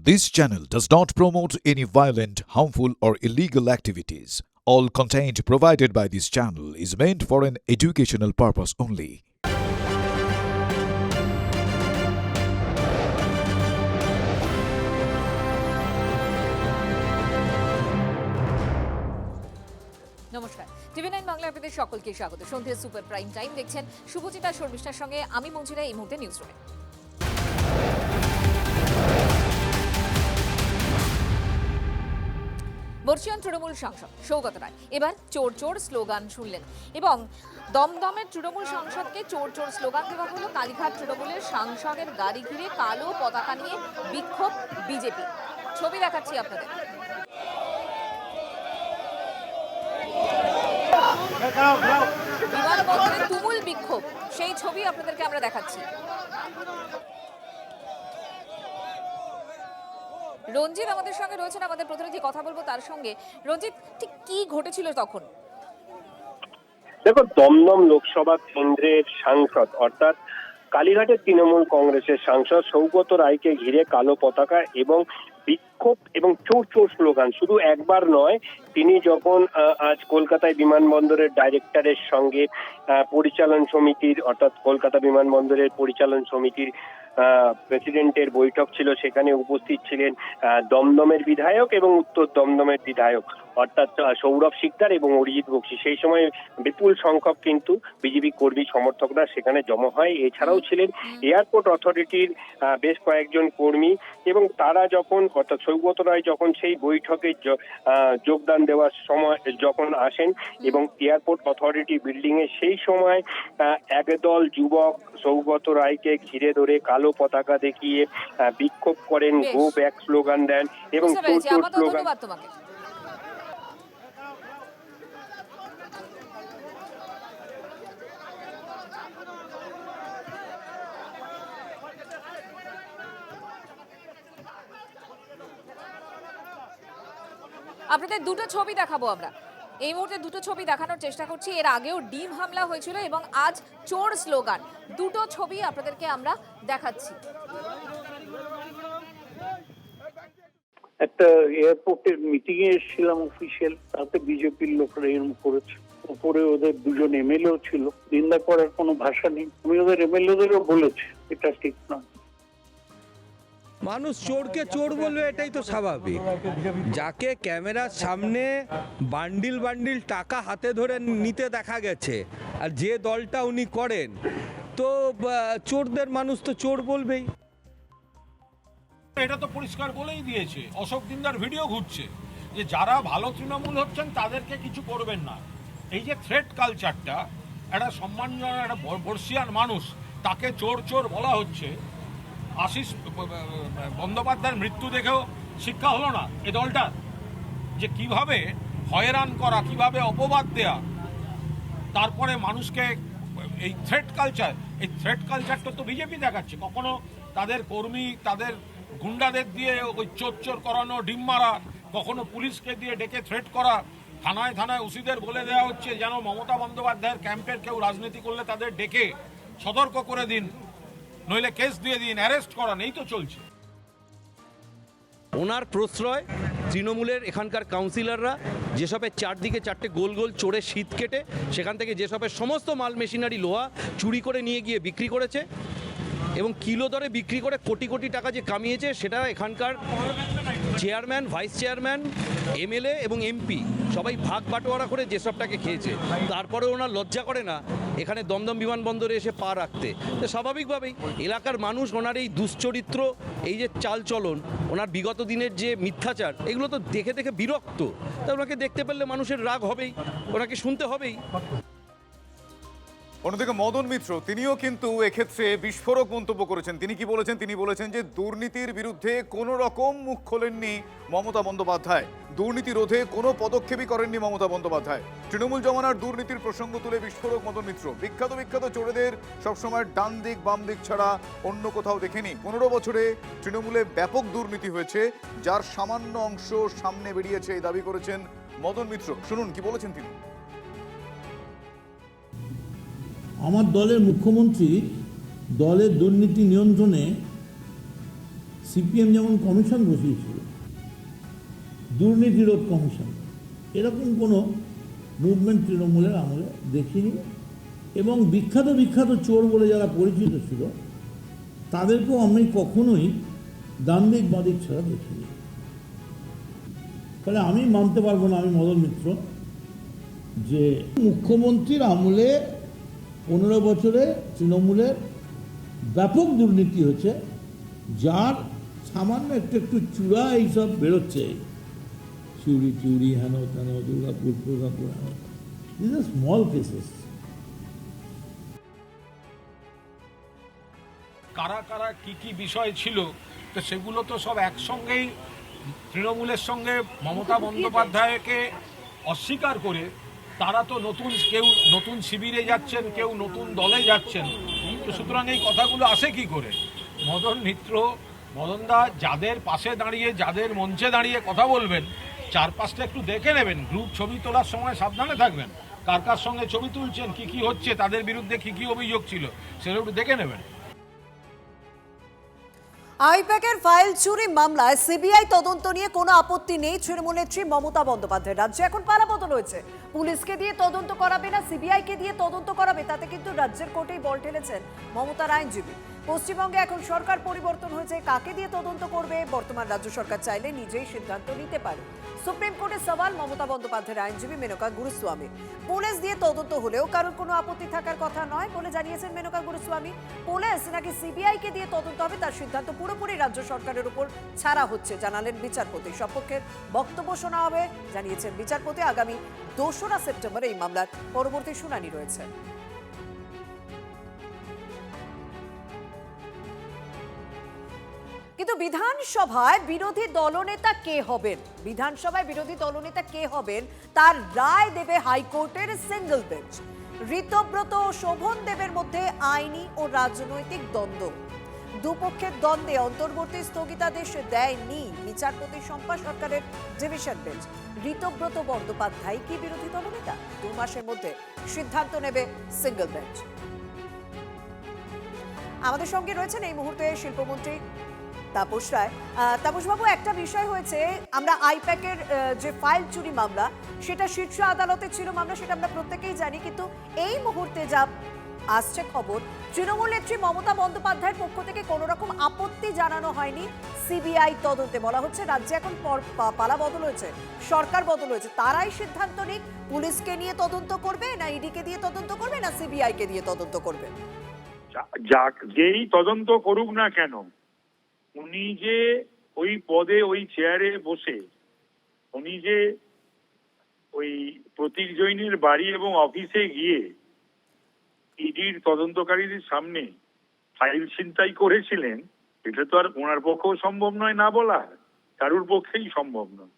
This channel does not promote any violent, harmful, or illegal activities. All content provided by this channel is meant for an educational purpose only. নমস্কার, টিভি9 বাংলা আপনাদের সকলকে স্বাগত। সন্ধ্যে super prime time দেখছেন শুভজিতা শর্মিষ্ঠার সঙ্গে আমি মঞ্জিরা। এই মুহূর্তে নিউজ রুমে বর্ষিয়ান তৃণমূল সাংসদ সৌগত রায় এবার চোর চোর স্লোগান শুনলেন এবং দমদমের তৃণমূল সাংসদকে চোর চোর স্লোগান দেওয়া হলো। কালীঘাট তৃণমূলের সাংসদের গাড়ি ঘিরে কালো পতাকা নিয়ে বিক্ষোভ বিজেপি। ছবি দেখাচ্ছি আপনাদের। বিমানবন্দরে তুমুল বিক্ষোভ, সেই ছবি আপনাদেরকে আমরা দেখাচ্ছি। রঞ্জিত আমাদের সঙ্গে রয়েছেন, আমাদের প্রতিনিধি, কথা বলবো তার সঙ্গে। রঞ্জিত, ঠিক কি ঘটেছিল তখন? দেখো, দমদম লোকসভা কেন্দ্রের সাংসদ অর্থাৎ কালীঘাটের তৃণমূল কংগ্রেসের সাংসদ সৌগত রায়কে ঘিরে কালো পতাকা এবং বিক্ষোভ এবং চোর চোর স্লোগান শুধু একবার নয়। তিনি যখন আজ কলকাতায় বিমানবন্দরের ডাইরেক্টরের সঙ্গে পরিচালন সমিতির অর্থাৎ কলকাতা বিমানবন্দরের পরিচালন সমিতির প্রেসিডেন্টের বৈঠক ছিল, সেখানে উপস্থিত ছিলেন দমদমের বিধায়ক এবং উত্তর দমদমের বিধায়ক অর্থাৎ সৌরভ শিকদার এবং অরিজিৎ বক্সী। সেই সময় বিপুল সংখ্যক কিন্তু বিজেপি কর্মী সমর্থকরা সেখানে জমা হয়। এছাড়াও ছিলেন এয়ারপোর্ট অথরিটির বেশ কয়েকজন কর্মী এবং তারা যখন অর্থাৎ সৌগত রায় যখন সেই বৈঠকে যোগদান দেওয়ার সময় যখন আসেন এবং এয়ারপোর্ট অথরিটি বিল্ডিং এ, সেই সময় একদল যুবক সৌগত রায়কে ঘিরে ধরে কালো পতাকা দেখিয়ে বিক্ষোভ করেন, গো ব্যাক স্লোগান দেন এবং চোর চোর স্লোগান। আপনাদের দুটো ছবি দেখাবো আমরা এই মুহূর্তে, দুটো ছবি দেখানোর চেষ্টা করছি। এর আগেও ডিম হামলা হয়েছিল এবং আজ চোর স্লোগান। দুটো ছবি আপনাদেরকে আমরা দেখাচ্ছি। একটা এয়ারপোর্টের মিটিং এ এসেছিলাম অফিসিয়াল, তাতে বিজেপির লোকরা এরকম করেছে। উপরে ওদের দুজন এমএলএও ছিল, নিন্দা করার কোনো ভাষা নেই। আমি ওদের এমএলএদেরও বলেছি এটা ঠিক নয়। মানুষ চোরকে চোর বলবে, এটাই তো স্বাভাবিক। যাকে ক্যামেরার সামনে বান্ডিল বান্ডিল টাকা হাতে ধরে নিতে দেখা গেছে আর যে দলটা উনি করেন, তো চোরদের মানুষ তো চোর বলবেই। এটা তো পরিষ্কার বলেই দিয়েছে, অশোক দিনদার ভিডিও ঘুরছে যে যারা ভালো তৃণমূল হচ্ছেন তাদেরকে কিছু করবেন না। এই যে থ্রেট কালচারটা, একটা সম্মানজনক একটা বর্ষিয়ান মানুষ, তাকে চোর চোর বলা হচ্ছে। আশিস বন্দ্যোপাধ্যায়ের মৃত্যু দেখেও শিক্ষা হলো না এ দলটার, যে কিভাবে হয়রান করা, কিভাবে অপবাদ দেয়া, তারপরে মানুষকে এই থ্রেট কালচারটা তো বিজেপি দেখাচ্ছে। কখনো তাদের কর্মী, তাদের গুন্ডাদের দিয়ে ওই চোর চোর করানো, ডিম মারা, কখনো পুলিশকে দিয়ে ডেকে থ্রেট করা, থানায় থানায় ওসিদের বলে দেওয়া হচ্ছে যেন মমতা বন্দ্যোপাধ্যায়ের ক্যাম্পের কেউ রাজনীতি করলে তাদের ডেকে সতর্ক করে দিন, নইলে কেস দিয়ে দিন, অ্যারেস্ট করান, এই তো চলছে। ওনার প্রশ্রয় তৃণমূলের এখানকার কাউন্সিলররা যেসবের চারদিকে চারটে গোল গোল চোরে শীত কেটে সেখান থেকে যেসবের সমস্ত মাল মেশিনারি লোহা চুরি করে নিয়ে গিয়ে বিক্রি করেছে এবং কিলো দরে বিক্রি করে কোটি কোটি টাকা যে কামিয়েছে, সেটা এখানকার চেয়ারম্যান, ভাইস চেয়ারম্যান, এমএলএ এবং এমপি সবাই ভাগ বাটোয়ারা করে যেসবটাকে খেয়েছে। তারপরে ওনার লজ্জা করে না এখানে দমদম বিমানবন্দরে এসে পা রাখতে। তো স্বাভাবিকভাবেই এলাকার মানুষ ওনার এই দুশ্চরিত্র, এই যে চালচলন, ওনার বিগত দিনের যে মিথ্যাচার, এগুলো তো দেখে দেখে বিরক্ত। তাই ওনাকে দেখতে পেলে মানুষের রাগ হবেই, ওনাকে শুনতে হবেই। অন্যদিকে মদন মিত্র, তিনিও কিন্তু এক্ষেত্রে বিস্ফোরক মন্তব্য করেছেন। তিনি কি বলেছেন? তিনি বলেছেন যে দুর্নীতির বিরুদ্ধে কোনো রকম মুখ খোলেননি মমতা বন্দ্যোপাধ্যায়, দুর্নীতি রোধে কোনো পদক্ষেপই করেননি মমতা বন্দ্যোপাধ্যায়। তৃণমূল জমানার দুর্নীতির প্রসঙ্গ তুলে বিস্ফোরক মদন মিত্র। বিখ্যাত চোরেদের সবসময় ডান দিক বাম দিক ছাড়া অন্য কোথাও দেখেনি। 15 বছরে তৃণমূলে ব্যাপক দুর্নীতি হয়েছে, যার সামান্য অংশ সামনে বেরিয়েছে এই দাবি করেছেন মদন মিত্র। শুনুন কি বলেছেন তিনি। আমার দলের মুখ্যমন্ত্রী দলের দুর্নীতি নিয়ন্ত্রণে সিপিএম যেমন কমিশন বসিয়েছিল, দুর্নীতিরোধ কমিশন, এরকম কোনো মুভমেন্ট তৃণমূলের আমলে দেখিনি। এবং বিখ্যাত বিখ্যাত চোর বলে যারা পরিচিত ছিল তাদেরকেও আমি কখনোই দাম্ভিক বাদিক ছাড়া দেখিনি। তাহলে আমি মানতে পারবো না, আমি মদন মিত্র, যে মুখ্যমন্ত্রীর আমলে 15 বছরে তৃণমূলের ব্যাপক দুর্নীতি হচ্ছে, যার সামান্য একটু একটু চূড়া এইসব বেরোচ্ছে, চিউড়ি হেন তেন, দুর্গাপুর হেন, দিস আর স্মল কেসেস। কারা কারা কি কি বিষয় ছিল, তো সেগুলো তো সব একসঙ্গেই তৃণমূলের সঙ্গে মমতা বন্দ্যোপাধ্যায়কে অস্বীকার করে তারা তো কেউ নতুন শিবিরে যাচ্ছেন, কেউ নতুন দলে যাচ্ছেন। তো সুতরাং এই কথাগুলো আসে কি করে? মদন মিত্র, মদনদা যাদের পাশে দাঁড়িয়ে, যাদের মঞ্চে দাঁড়িয়ে কথা বলবেন, চারপাশটা একটু দেখে নেবেন। গ্রুপ ছবি তোলার সময় সাবধানে থাকবেন, কার কার সঙ্গে ছবি তুলছেন, কি কি হচ্ছে, তাদের বিরুদ্ধে কি কি অভিযোগ ছিল, সেগুলো একটু দেখে নেবেন। আইপ্যাকের ফাইল চুরি মামলায় সিবিআই তদন্ত নিয়ে কোনো আপত্তি নেই তৃণমূল নেত্রী মমতা বন্দ্যোপাধ্যায়। রাজ্যে এখন পালাবদল হয়েছে, পুলিশকে দিয়ে তদন্ত করাবে না সিবিআইকে দিয়ে তদন্ত করাবে, তাতে কিন্তু রাজ্যের কোর্টেই বল ঠেলেছেন মমতার আইনজীবী। পশ্চিমবঙ্গে এখন সরকার পরিবর্তন হয়েছে, কাকে দিয়ে তদন্ত করবে বর্তমান রাজ্য সরকার চাইলে নিজেই সিদ্ধান্ত নিতে পারে। সুপ্রিম কোর্টে সওয়াল মমতা বন্দ্যোপাধ্যায়ের আইনজীবী মেনকা গুরুস্বামী। পুলিশ দিয়ে তদন্ত হলেও কারোর কোনো আপত্তি থাকার কথা নয় বলে জানিয়েছেন মেনকা গুরুস্বামী। পুলিশ নাকি সিবিআইকে দিয়ে তদন্ত হবে তার সিদ্ধান্ত পুরোপুরি রাজ্য সরকারের উপর ছাড়া হচ্ছে, জানালেন বিচারপতি। সপক্ষের বক্তব্য শোনা হবে জানিয়েছেন বিচারপতি। আগামী 2রা সেপ্টেম্বর এই মামলার পরবর্তী শুনানি রয়েছে। কিন্তু বিধানসভায় বিরোধী দলনেতা কে হবেন, বিধানসভায় বিরোধী দলনেতা কে হবেন তার রায় দেবে হাইকোর্টের সিঙ্গল বেঞ্চ। ঋতব্রত ও শোভন দেবের মধ্যে আইনি ও রাজনৈতিক দ্বন্দ্ব, দুপক্ষের দ্বন্দ্বে অন্তর্বর্তী স্থগিতাদেশ দেয়নি বিচারপতি শম্পা সরকারের ডিভিশন বেঞ্চ। ঋতব্রত বন্দ্যোপাধ্যায় কি বিরোধী দলনেতা, 2 মাসের মধ্যে সিদ্ধান্ত নেবে সিঙ্গল বেঞ্চ। আমাদের সঙ্গে রয়েছেন এই মুহূর্তে শিল্পমন্ত্রী তাপস রায়। তাপসবাবু, একটা বিষয় হয়েছে, আমরা আইপ্যাকের যে ফাইল চুরি মামলা সেটা শীর্ষ আদালতে ছিল মামলা, সেটা আমরা প্রত্যেকেই জানি, কিন্তু এই মুহূর্তে যা আসছে খবর, তৃণমূল নেত্রী মমতা বন্দ্যোপাধ্যায়ের পক্ষ থেকে কোনো রকম আপত্তি জানানো হয়নি সিবিআই তদন্তে। বলা হচ্ছে রাজ্যে এখন পালা বদল হয়েছে, সরকার বদল হয়েছে, তারাই সিদ্ধান্ত নিক পুলিশকে নিয়ে তদন্ত করবে না ইডিকে দিয়ে তদন্ত করবে না সিবিআইকে দিয়ে তদন্ত করবে। যেই তদন্ত করুক না কেন, উনি যে ওই পদে ওই চেয়ারে বসে উনি যে ওই প্রতীক জৈনের বাড়ি এবং অফিসে গিয়ে ইডির তদন্তকারীদের সামনে ফাইল ছিনতাই করেছিলেন, এটা তো আর ওনার পক্ষেও সম্ভব নয় না বলা, কারুর পক্ষেই সম্ভব নয়,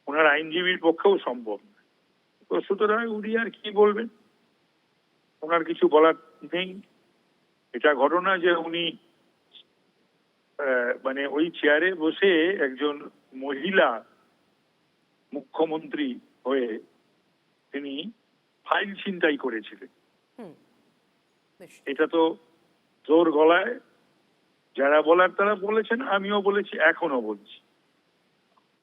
ওনার আইনজীবীর পক্ষেও সম্ভব নয়। তো সুতরাং উনি আর কি বলবেন, ওনার কিছু বলার নেই। এটা ঘটনা যে উনি মানে ওই চেয়ারে বসে একজন মহিলা মুখ্যমন্ত্রী হয়ে তিনি ফাইল ছিনতাই করেছিলেন, এটা তো জোর গলায় যারা বলার তারা বলেছেন, আমিও বলেছি, এখনো বলছি।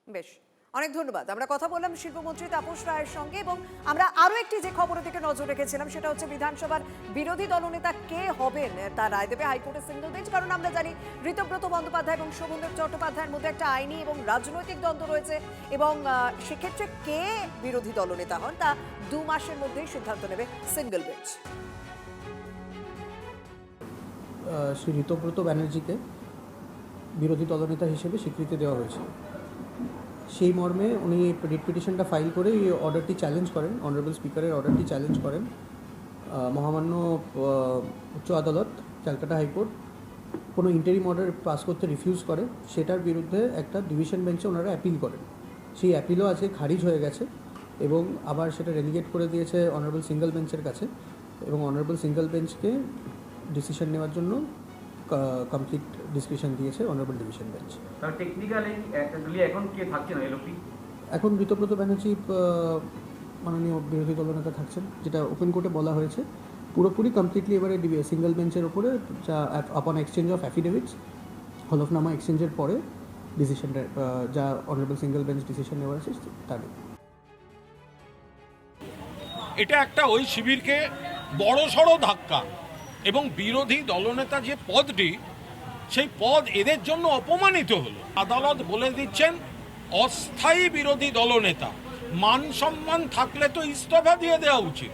বেশ, অনেক ধন্যবাদ। আমরা কথা বললাম শিল্পমন্ত্রী তাপস রায়ের সঙ্গে, এবং আমরা আরো একটি যে খবরের দিকে নজর রেখেছিলাম সেটা হচ্ছে বিধানসভার বিরোধী দলনেতা কে হবেন তার রায় দেবে হাইকোর্টের সিঙ্গল বেঞ্চ। কারণ আমরা জানি ঋতব্রত বন্দ্যোপাধ্যায় এবং শোভনদেব চট্টোপাধ্যায়ের মধ্যে একটা আইনি এবং রাজনৈতিক দ্বন্দ্ব রয়েছে, এবং সেক্ষেত্রে কে বিরোধী দলনেতা হন তা 2 মাসের মধ্যেই সিদ্ধান্ত নেবে সিঙ্গল বেঞ্চ। শ্রী ঋতব্রত ব্যানার্জিকে বিরোধী দলনেতা হিসেবে স্বীকৃতি দেওয়া হয়েছে। সেই মর্মে উনি রিট পিটিশনটা ফাইল করে এই অর্ডারটি চ্যালেঞ্জ করেন, অনারেবল স্পিকারের অর্ডারটি চ্যালেঞ্জ করেন। মহামান্য উচ্চ আদালত ক্যালকাটা হাইকোর্ট কোনো ইন্টারিম অর্ডার পাস করতে রিফিউজ করে, সেটার বিরুদ্ধে একটা ডিভিশন বেঞ্চে ওনারা অ্যাপিল করেন। সেই অ্যাপিলও আজকে খারিজ হয়ে গেছে এবং আবার সেটা রেলিগেট করে দিয়েছে অনারেবল সিঙ্গল বেঞ্চের কাছে, এবং অনারেবল সিঙ্গল বেঞ্চকে ডিসিশন নেওয়ার জন্য কমপ্লিট ডিসক্রিপশন দিয়েছে অনারেবল ডিভিশন বেঞ্চ। টেকনিক্যালি এখন কে থাকছেন এলওপি? এখন ঋতব্রত ব্যানার্জি মাননীয় বিরোধী দলনেতা থাকছেন, যেটা ওপেন কোর্টে বলা হয়েছে। পুরোপুরি কমপ্লিটলি এবারে সিঙ্গল বেঞ্চের ওপরে, যা আপন এক্সচেঞ্জ অফ অ্যাফিডেভিটস হলফনামা এক্সচেঞ্জের পরে ডিসিশনটা যা অনারেবল সিঙ্গেল বেঞ্চ ডিসিশন নেওয়ার আছে তার। এটা একটা ওই শিবিরকে বড়সড় ধাক্কা, এবং বিরোধী দলনেতা যে পদটি, সেই পদ এদের জন্য অপমানিত হলো। আদালত বলে দিচ্ছেন অস্থায়ী বিরোধী দলনেতা, মান সম্মান থাকলে তো ইস্তফা দিয়ে দেওয়া উচিত।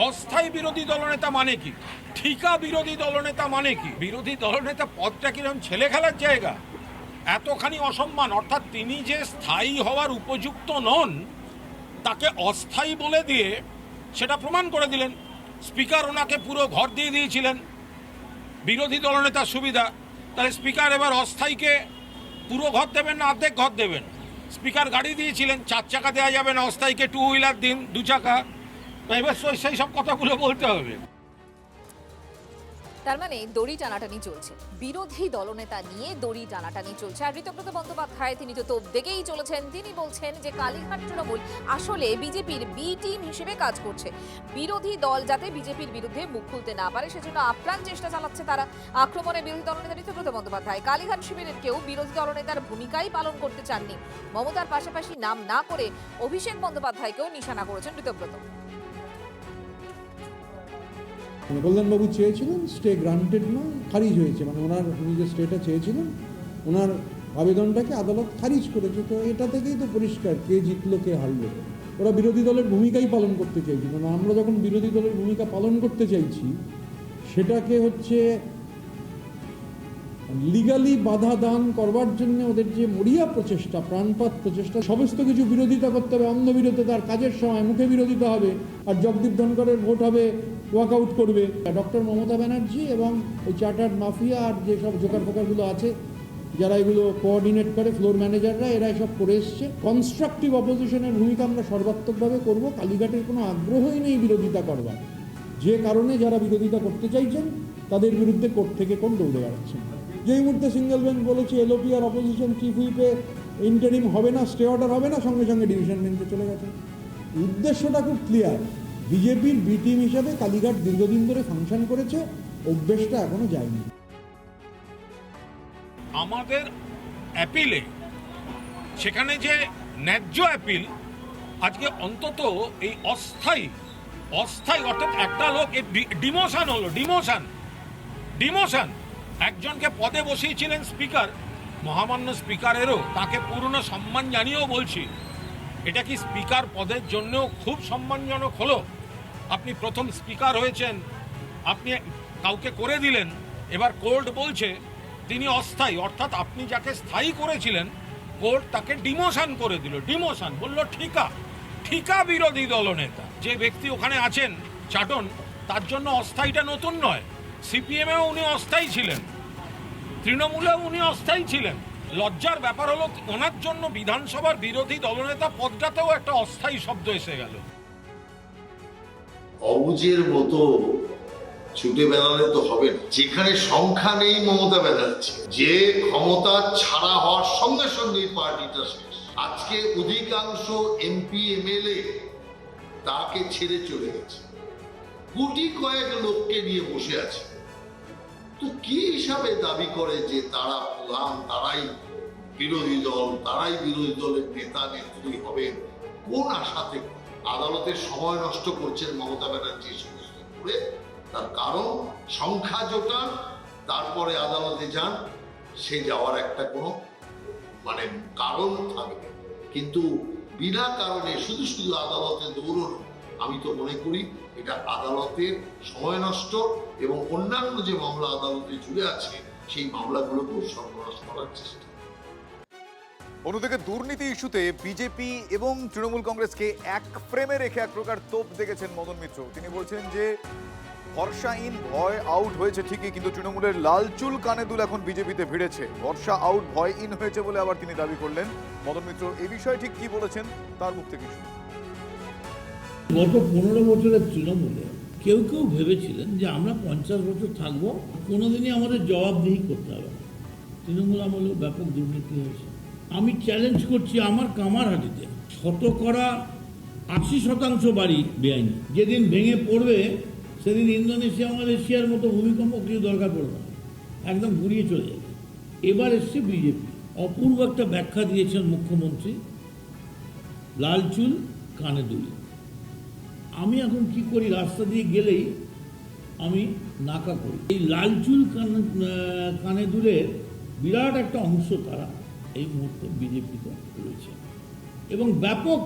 অস্থায়ী বিরোধী দলনেতা মানে কি? ঠিকা বিরোধী দলনেতা মানে কি? বিরোধী দলনেতা পদটা কিরকম ছেলে খেলার জায়গা? এতখানি অসম্মান, অর্থাৎ তিনি যে স্থায়ী হওয়ার উপযুক্ত নন তাকে অস্থায়ী বলে দিয়ে সেটা প্রমাণ করে দিলেন। স্পিকার ওনাকে পুরো ঘর দিয়ে দিয়েছিলেন, বিরোধী দলনেতার সুবিধা। তাহলে স্পিকার এবার অস্থায়ীকে পুরো ঘর দেবেন না অর্ধেক ঘর দেবেন? স্পিকার গাড়ি দিয়েছিলেন, 4 চাকা দেওয়া যাবে না, অস্থায়ীকে 2 হুইলার দিন, 2 চাকা। এবার সেই সব কথাগুলো বলতে হবে। তার মানে দড়ি টানাটানি চলছে, বিরোধী দলনেতা নিয়ে দড়ি টানাটানি চলছে। আর ঋতব্রত বন্দ্যোপাধ্যায় তিনি তো তোপ দেখেই চলেছেন। তিনি বলছেন যে কালীঘাট তৃণমূল আসলে বিজেপির বি টিম হিসেবে কাজ করছে। বিরোধী দল যাতে বিজেপির বিরুদ্ধে মুখ খুলতে না পারে সেজন্য আপ্রাণ চেষ্টা চালাচ্ছে তারা। আক্রমণে বিরোধী দলনেতা ঋতব্রত বন্দ্যোপাধ্যায় কালীঘাট শিবিরের কেউ বিরোধী দলনেতার ভূমিকাই পালন করতে চাননি। মমতার পাশাপাশি নাম না করে অভিষেক বন্দ্যোপাধ্যায়কেও নিশানা করেছেন ঋতব্রত। কল্যাণবাবু চেয়েছিলেন, স্টে গ্রান্টেড নয়, খারিজ হয়েছে। মানে উনি যে স্টেটা চেয়েছিলেন, ওনার আবেদনটাকে আদালত খারিজ করেছে। তো এটা থেকেই তো পরিষ্কার কে জিতলো কে হারলো। ওরা বিরোধী দলের ভূমিকাই পালন করতে চাইছিল না। আমরা যখন বিরোধী দলের ভূমিকা পালন করতে চাইছি সেটাকে হচ্ছে লিগালি বাধা দান করবার জন্য ওদের যে মরিয়া প্রচেষ্টা, প্রাণপাত প্রচেষ্টা, সমস্ত কিছু বিরোধিতা করতে হবে। অন্ধ বিরোধিতা, তার কাজের সময় মুখে বিরোধিতা হবে। আর জগদীপ ধনকরের ভোট হবে, ওয়াকআউট করবে ডক্টর মমতা ব্যানার্জি এবং ওই চার্টার্ড মাফিয়া আর যেসব জোকার ফোকারগুলো আছে যারা এগুলো কোঅর্ডিনেট করে, ফ্লোর ম্যানেজাররা, এরা এসব করে এসছে। কনস্ট্রাকটিভ অপোজিশনের ভূমিকা আমরা সর্বাত্মকভাবে করব। কালীঘাটের কোনো আগ্রহই নেই বিরোধিতা করবার, যে কারণে যারা বিরোধিতা করতে চাইছেন তাদের বিরুদ্ধে কোর্ট থেকে কোন দৌড়ে বেড়াচ্ছেন। যেই মুহূর্তে সিঙ্গেল বেঞ্চ বলেছে এলওপি আর অপোজিশন চিফ হুইপে ইন্টারিম হবে না, স্টে অর্ডার হবে না, সঙ্গে সঙ্গে ডিভিশন বেঞ্চে চলে গেছে। উদ্দেশ্যটা খুব ক্লিয়ার। বিজেপির বি টিম হিসাবে কালীঘাট দীর্ঘদিন ধরে ফাংশন করেছে, অভ্যেসটা এখনো যায়নি। আমাদের অ্যাপিলে, সেখানে যে ন্যায্য অ্যাপিল, আজকে অন্তত এই অস্থায়ী অর্থাৎ একটা লোক ডিমোশন হলো, ডিমোশন একজনকে পদে বসিয়েছিলেন স্পিকার, মহামান্য স্পিকারেরও তাকে পূর্ণ সম্মান জানিয়েও বলছি, এটা কি স্পিকার পদের জন্যও খুব সম্মানজনক হলো? আপনি প্রথম স্পিকার হয়েছেন, আপনি কাউকে করে দিলেন, এবার কোর্ট বলছে তিনি অস্থায়ী, অর্থাৎ আপনি যাকে স্থায়ী করেছিলেন কোর্ট তাকে ডিমোশন করে দিল। ডিমোশন বলল ঠিকা বিরোধী দলনেতা যে ব্যক্তি ওখানে আছেন চাটন, তার জন্য অস্থায়ীটা নতুন নয়। সিপিএমেও উনি অস্থায়ী ছিলেন, তৃণমূলেও উনি অস্থায়ী ছিলেন। লজ্জার ব্যাপার হলো ওনার জন্য বিধানসভার বিরোধী দলনেতা পদটাতেও একটা অস্থায়ী শব্দ এসে গেল। অবুজের মতো ছুটে বেড়ালে তো হবে না। যেখানে সংখ্যা নেই মমতা ব্যানার্জি, যে ক্ষমতা ছাড়া হওয়ার সঙ্গে সঙ্গে পার্টিটা শেষ। আজকে অধিকাংশ এমপি এমএলএ তাকে ছেড়ে চলে গেছে, কোটি কয়েক লোককে নিয়ে বসে আছে। তো কি হিসাবে দাবি করে যে তারা প্রধান, তারাই বিরোধী দল, তারাই বিরোধী দলের নেতা নেত্রী হবেন? কোন আশাতে? আদালতের সময় নষ্ট করছেন মমতা ব্যানার্জি করে। তার কারণ সংখ্যা জোটান, তারপরে আদালতে যান, সে যাওয়ার একটা কোনো কারণ থাকবে। কিন্তু বিনা কারণে শুধু আদালতে দৌড়ানো, আমি তো মনে করি এটা আদালতের সময় নষ্ট, এবং অন্যান্য যে মামলা আদালতে জুড়ে আছে সেই মামলাগুলোকেও সর্বনাশ করার চেষ্টা। অন্যদিকে দুর্নীতি ইস্যুতে বিজেপি এবং তৃণমূল কংগ্রেসকে এক ফ্রেমে রেখে এক প্রকার তোপ দেখেছেন মদন মিত্র। তিনি বলছেন যে ভরসা ইন ভয় আউট হয়েছে ঠিকই, কিন্তু তৃণমূলের লাল চুল কানে দুল এখন বিজেপিতে ভিড়েছে। ভরসা আউট ভয় ইন হয়েছে বলে আবার তিনি দাবি করলেন। মদন মিত্র এই বিষয়ে ঠিক কি বলেছেন তার মুখ থেকে শুনুন। গত 15 বছরের তৃণমূলে কেউ ভেবেছিলেন যে আমরা 50 বছর থাকবো, কোনোদিনই আমাদের জবাবদিহি করতে হবে। তৃণমূল আমলেও ব্যাপক দুর্নীতি হয়েছে। আমি চ্যালেঞ্জ করছি আমার কামারহাটিতে 80% বাড়ি বেআইনি। যেদিন ভেঙে পড়বে সেদিন ইন্দোনেশিয়া মালয়েশিয়ার মতো ভূমিকম্প কিছু দরকার পড়বে না, একদম ঘুরিয়ে চলে যাবে। এবার এসছে বিজেপি। অপূর্ব একটা ব্যাখ্যা দিয়েছেন মুখ্যমন্ত্রী, লাল চুল কানে দুল। আমি এখন কি করি, রাস্তা দিয়ে গেলেই আমি নাকা করি। এই লাল চুল কানে দুলের বিরাট একটা অংশ তারা এই মুহূর্তে বিজেপিতে রয়েছে এবং ব্যাপক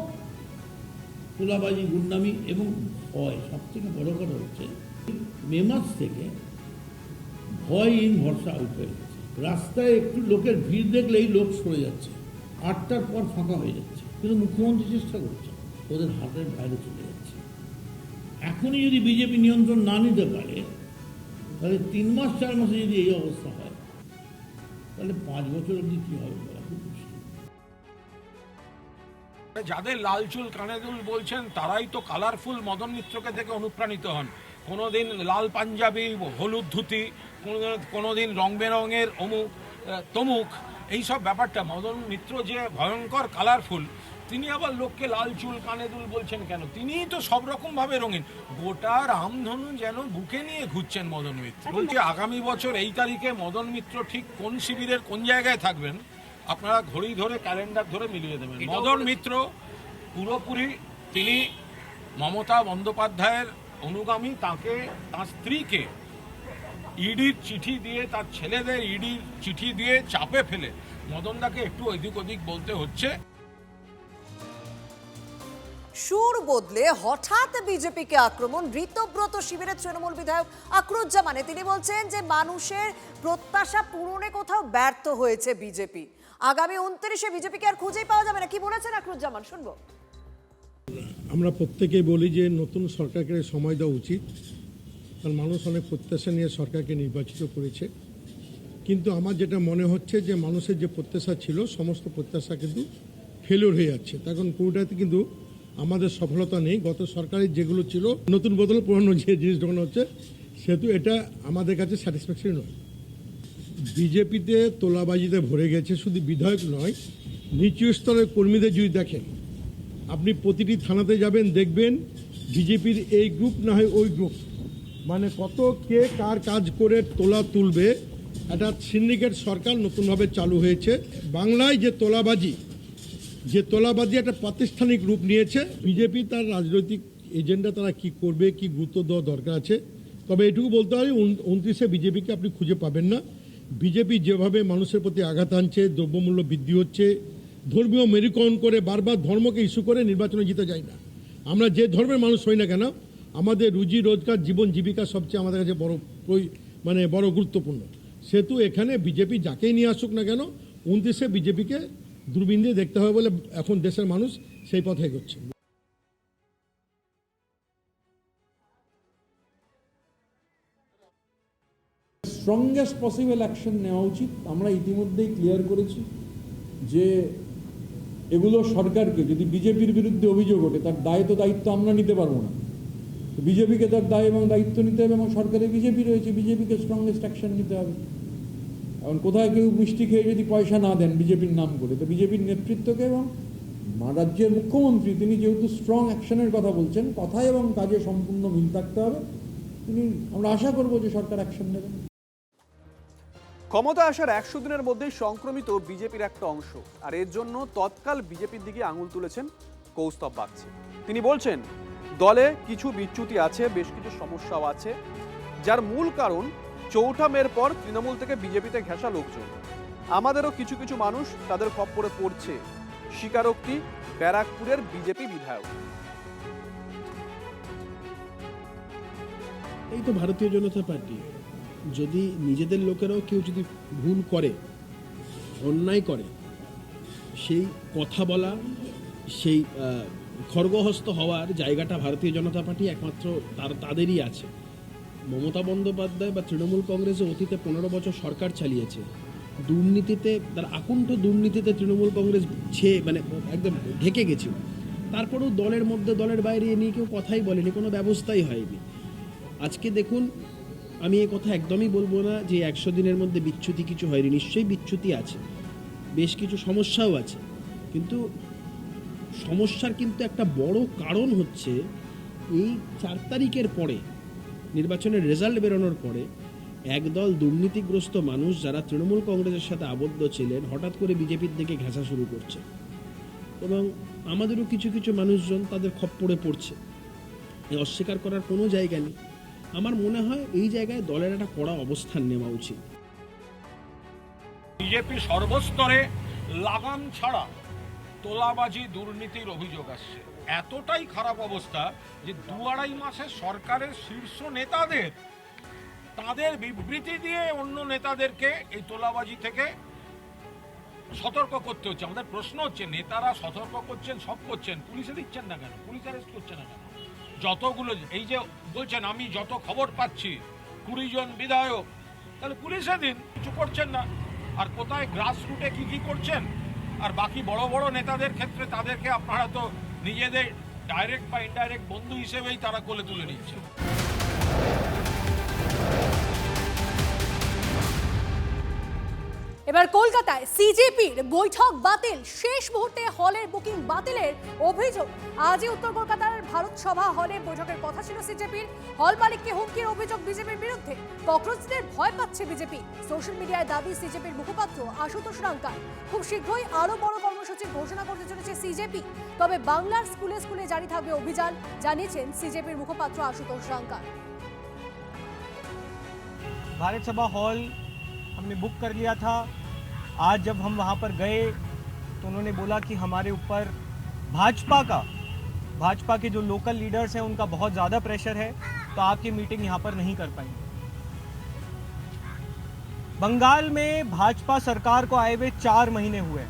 তোলাবাজি, গুন্ডামি এবং ভয়। সব থেকে বড় কথা হচ্ছে মে মাস থেকে ভয় ইন ভরসা আউট হয়ে গেছে। রাস্তায় একটু লোকের ভিড় দেখলেই লোক সরে যাচ্ছে, 8টার পর ফাঁকা হয়ে যাচ্ছে। কিন্তু মুখ্যমন্ত্রী চেষ্টা করছে, ওদের হাতের বাইরে চলে যাচ্ছে। এখনই যদি বিজেপি নিয়ন্ত্রণ না নিতে পারে, তাহলে 3 মাস 4 মাসে যদি এই অবস্থা হয়, তাহলে 5 বছর অবধি কি হবে বলা খুব মুশকিল। যাদের লাল চুল কানে দুল বলছেন তারাই তো কালারফুল মদন মিত্রকে দেখে অনুপ্রাণিত হন। কোনোদিন লাল পাঞ্জাবি, হলুদ ধুতি, কোনোদিন রং বেরঙের অমুক তমুক, এইসব ব্যাপারটা। মদন মিত্র যে ভয়ঙ্কর কালারফুল, তিনি আবার লোককে লাল চুল কানে দুল বলছেন কেন? তিনিই তো সব রকম ভাবে রঙিন। গোটা রামধনু যেন বুকে নিয়ে ঘুরছেন মদন মিত্র। বলছি আগামী বছর এই তারিখে মদন মিত্র ঠিক কোন শিবিরের কোন জায়গায় থাকবেন আপনারা ঘড়ি ধরে, ক্যালেন্ডার ধরে মিলিয়ে দেবেন। মদন মিত্র পুরোপুরি তিনি মমতা বন্দ্যোপাধ্যায়ের অনুগামী। তাকে, তার স্ত্রীকে ইডির চিঠি দিয়ে, তার ছেলেদের ইডির চিঠি দিয়ে চাপে ফেলে মদনদাকে একটু এদিক ওদিক বলতে হচ্ছে। সুর বদলে হঠাৎ বিজেপিকে আক্রমণ। ঋতব্রত শিবিরের তৃণমূল বিধায়ক আকরুজ্জামানে তিনি বলছেন যে মানুষের প্রত্যাশা পূরণে কোথাও ব্যর্থ হয়েছে বিজেপি। আগামী 29-এ বিজেপিকে আর খুঁজেই পাওয়া যাবে না। কি বলেছেন আকরুজ্জামান, শুনবো। আমরা প্রত্যেকেই বলি যে নতুন সরকারকে সময় দেওয়া উচিত, কারণ মানুষ অনেক প্রত্যাশা নিয়ে সরকারকে নির্বাচিত করেছে। কিন্তু আমার যেটা মনে হচ্ছে যে মানুষের যে প্রত্যাশা ছিল, সমস্ত প্রত্যাশা কিন্তু ফেলিওর হয়ে যাচ্ছে। তখন পুরোটাতে কিন্তু আমাদের সফলতা নেই। গত সরকারের যেগুলো ছিল, নতুন বদল পুরনো যে জিনিস ঢোকানো হচ্ছে, সেহেতু এটা আমাদের কাছে স্যাটিসফ্যাকশন নয়। বিজেপিতে তোলাবাজিতে ভরে গেছে, শুধু বিধায়ক নয়, নিচু স্তরের কর্মীদের যদি দেখেন, আপনি প্রতিটি থানাতে যাবেন, দেখবেন বিজেপির এই গ্রুপ না হয় ওই গ্রুপ, মানে কত কে কার কাজ করে তোলা তুলবে। একটা সিন্ডিকেট সরকার নতুনভাবে চালু হয়েছে বাংলায়। যে তোলাবাজি একটা প্রাতিষ্ঠানিক রূপ নিয়েছে। বিজেপি তার রাজনৈতিক এজেন্ডা তারা কি করবে, কি গুরুত্ব দেওয়া দরকার আছে। তবে এটুকু বলতে হয়, 29-এ বিজেপিকে আপনি খুঁজে পাবেন না। বিজেপি যেভাবে মানুষের প্রতি আঘাত আনছে, দ্রব্যমূল্য বৃদ্ধি হচ্ছে, ধর্মীয় মেরুকরণ করে বারবার ধর্মকে ইস্যু করে নির্বাচনে জিতে যায় না। আমরা যে ধর্মের মানুষ হই না কেন, আমাদের রুজি রোজগার, জীবন জীবিকা সবচেয়ে আমাদের কাছে বড় গুরুত্বপূর্ণ। সেহেতু এখানে বিজেপি যাকেই নিয়ে আসুক না কেন, 29-এ বিজেপিকে দূরবীন দিয়ে দেখতে হবে বলে এখন দেশের মানুষ সেই পথে এগোচ্ছে। স্ট্রংগেস্ট পসিবল অ্যাকশন নেওয়া উচিত। আমরা ইতিমধ্যেই ক্লিয়ার করেছি যে এগুলো সরকারকে, যদি বিজেপির বিরুদ্ধে অভিযোগ ওঠে, তার দায়িত্ব আমরা নিতে পারবো না। বিজেপিকে তার দায় এবং দায়িত্ব নিতে হবে, এবং সরকারে বিজেপি রয়েছে, বিজেপিকে স্ট্রংগেস্ট অ্যাকশন নিতে হবে। এখন কোথায় কেউ মিষ্টি খেয়ে যদি পয়সা না দেন বিজেপির নাম করে, তো বিজেপির নেতৃত্বকে এবং রাজ্যের মুখ্যমন্ত্রী, তিনি যেহেতু স্ট্রং অ্যাকশনের কথা বলছেন, কথায় এবং কাজে সম্পূর্ণ মিল থাকতে হবে। আমরা আশা করব যে সরকার অ্যাকশন নেবেন। ক্ষমতা আসার 100 দিনের মধ্যেই সংক্রমিত বিজেপির একটা অংশ, আর এর জন্য তৎকাল বিজেপির দিকে আঙুল তুলেছেন কৌস্তব বাগচি। তিনি বলছেন দলে কিছু বিচ্যুতি আছে, বেশ কিছু সমস্যাও আছে, যার মূল কারণ 4ঠা মের পর তৃণমূল থেকে বিজেপিতে ঘেঁষা লোকজন। আমাদেরও কিছু কিছু মানুষ তাদের খপ্পরে পড়ছে। স্বীকারোক্তি ব্যারাকপুরের বিজেপি বিধায়ক। এই তো ভারতীয় জনতা পার্টি, যদি নিজেদের লোকেরাও কেউ যদি ভুল করে, অন্যায় করে, সেই কথা বলা, সেই খড়গহস্ত হওয়ার জায়গাটা ভারতীয় জনতা পার্টি একমাত্র তাদেরই আছে। মমতা বন্দ্যোপাধ্যায় বা তৃণমূল কংগ্রেসে অতীতে 15 বছর সরকার চালিয়েছে। দুর্নীতিতে, তার আকুণ্ঠ দুর্নীতিতে তৃণমূল কংগ্রেস একদম ঢেকে গেছিল। তারপরেও দলের মধ্যে দলের বাইরে এ নিয়ে কেউ কথাই বলেনি, কোনো ব্যবস্থাই হয়নি। আজকে দেখুন, আমি এ কথা একদমই বলবো না যে 100 দিনের মধ্যে বিচ্যুতি কিছু হয়নি। নিশ্চয়ই বিচ্যুতি আছে, বেশ কিছু সমস্যাও আছে, কিন্তু সমস্যার একটা বড় কারণ হচ্ছে এই 4 তারিখের পরে, নির্বাচনের রেজাল্ট বেরোনোর পরে একদল দুর্নীতিগ্রস্ত মানুষ যারা তৃণমূল কংগ্রেসের সাথে আবদ্ধ ছিলেন হঠাৎ করে বিজেপির দিকে ঘেঁষা শুরু করছে এবং আমাদেরও কিছু কিছু মানুষজন তাদের খপ্পরে পড়ছে। এই অস্বীকার করার কোনো জায়গা নেই। আমার মনে হয় এই জায়গায় দলের একটা কড়া অবস্থান নেওয়া উচিত। বিজেপি সর্বস্তরে লাগাম ছাড়া তোলাবাজি দুর্নীতির অভিযোগ আসছে। এতটাই খারাপ অবস্থা যে 2-2.5 মাসে সরকারের শীর্ষ নেতাদের তাদের বিবৃতি দিয়ে অন্য নেতাদেরকে এই তোলাবাজি থেকে সতর্ক করতে হচ্ছে। আমাদের প্রশ্ন হচ্ছে, নেতারা সতর্ক করছেন, সব করছেন, পুলিশে দিচ্ছেন না কেন? পুলিশ অ্যারেস্ট করছে না কেন? যতগুলো এই যে বলছেন আমি যত খবর পাচ্ছি 20 জন বিধায়ক, তাহলে পুলিশে দিন, কিছু করছেন না। আর কোথায় গ্রাসরুটে কি করছেন? আর বাকি বড় বড় নেতাদের ক্ষেত্রে তাদেরকে আপনারা তো নিজেদের ডাইরেক্ট বা ইনডাইরেক্ট বন্ধু হিসেবেই তারা কোলে তুলে নিচ্ছেন। এবার কলকাতায় সিজেপির বৈঠক বাতিল, শেষ মুহূর্তে হলের বুকিং বাতিলের অভিযোগ। আজই উত্তর কলকাতার ভারত সভা হলে বৈঠকের কথা ছিল সিজেপির। হল মালিককে হুমকির অভিযোগ বিজেপির বিরুদ্ধে। ককরোচদের ভয় পাচ্ছে বিজেপি। সোশ্যাল মিডিয়ায় দাবি সিজেপির মুখপাত্র আশুতোষ রাঙ্কা। খুব শীঘ্রই আরো বড় কর্মসূচির ঘোষণা করতে চলেছে সিজেপি। তবে বাংলার স্কুলে স্কুলে জারি থাকবে অভিযান, জানিয়েছেন সিজেপির মুখপাত্র আশুতোষ রাঙ্কা। भारत सभा हॉल हमने बुक कर लिया था। आज जब हम वहाँ पर गए तो उन्होंने बोला कि हमारे ऊपर भाजपा के जो लोकल लीडर्स हैं उनका बहुत ज़्यादा प्रेशर है, तो आपकी मीटिंग यहाँ पर नहीं कर पाएंगे। बंगाल में भाजपा सरकार को आए हुए 4 महीने हुए।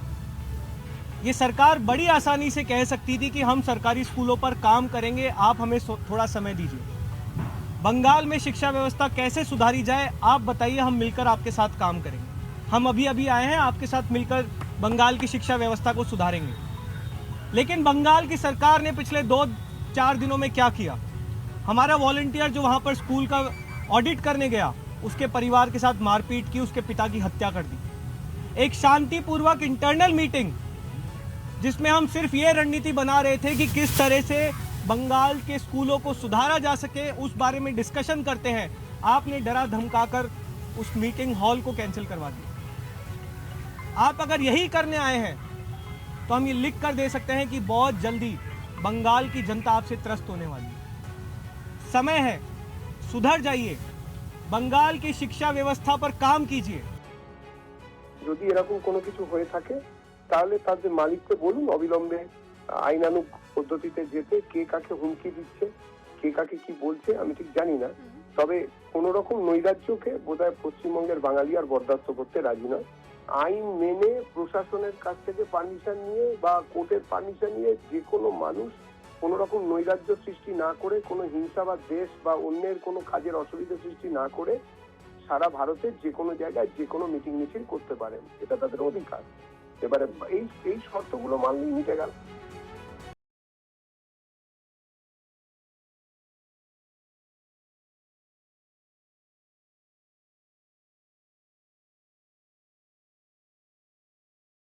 ये सरकार बड़ी आसानी से कह सकती थी कि हम सरकारी स्कूलों पर काम करेंगे, आप हमें थोड़ा समय दीजिए। बंगाल में शिक्षा व्यवस्था कैसे सुधारी जाए आप बताइए, हम मिलकर आपके साथ काम करेंगे। हम अभी आए हैं, आपके साथ मिलकर बंगाल की शिक्षा व्यवस्था को सुधारेंगे। लेकिन बंगाल की सरकार ने पिछले 2-4 दिनों में क्या किया? हमारा वॉलंटियर जो वहाँ पर स्कूल का ऑडिट करने गया, उसके परिवार के साथ मारपीट की, उसके पिता की हत्या कर दी। एक शांतिपूर्वक इंटरनल मीटिंग जिसमें हम सिर्फ ये रणनीति बना रहे थे कि किस तरह से बंगाल के स्कूलों को सुधारा जा सके, उस बारे में डिस्कशन करते हैं। आपने डरा धमकाकर उस मीटिंग हॉल को कैंसिल करवा दिया। आप अगर यही करने आए हैं तो हम ये लिख कर दे सकते हैं कि बहुत जल्दी बंगाल की जनता आपसे त्रस्त होने वाली है। समय है, सुधर जाइए, बंगाल की शिक्षा व्यवस्था पर काम कीजिए। যদি এরকম কোনো কিছু হয়ে থাকে তাহলে তাদের মালিককে বলুন অবিলম্বে আইনানুগ পদ্ধতিতে যেতে। কে কাকে হুমকি দিচ্ছে, কে কাকে কি বলছে আমি ঠিক জানি না, তবে কোন রকম নৈরাজ্যকে বোধহয় পশ্চিমবঙ্গের বাঙালি আর বরদাস্ত করতে রাজি নয়। আইন মেনে প্রশাসনের কাছ থেকে পারমিশন নিয়ে বা কোর্টের পারমিশন নিয়ে যে কোনো মানুষ কোন রকম নৈরাজ্য সৃষ্টি না করে, কোনো হিংসা বা দেশ বা অন্যের কোনো কাজের অসুবিধা সৃষ্টি না করে সারা ভারতের যে কোনো জায়গায় যে কোনো মিটিং মিছিল করতে পারেন, এটা তাদের অধিকার। এবারে এই শর্তগুলো মানলেই মিটে গেল।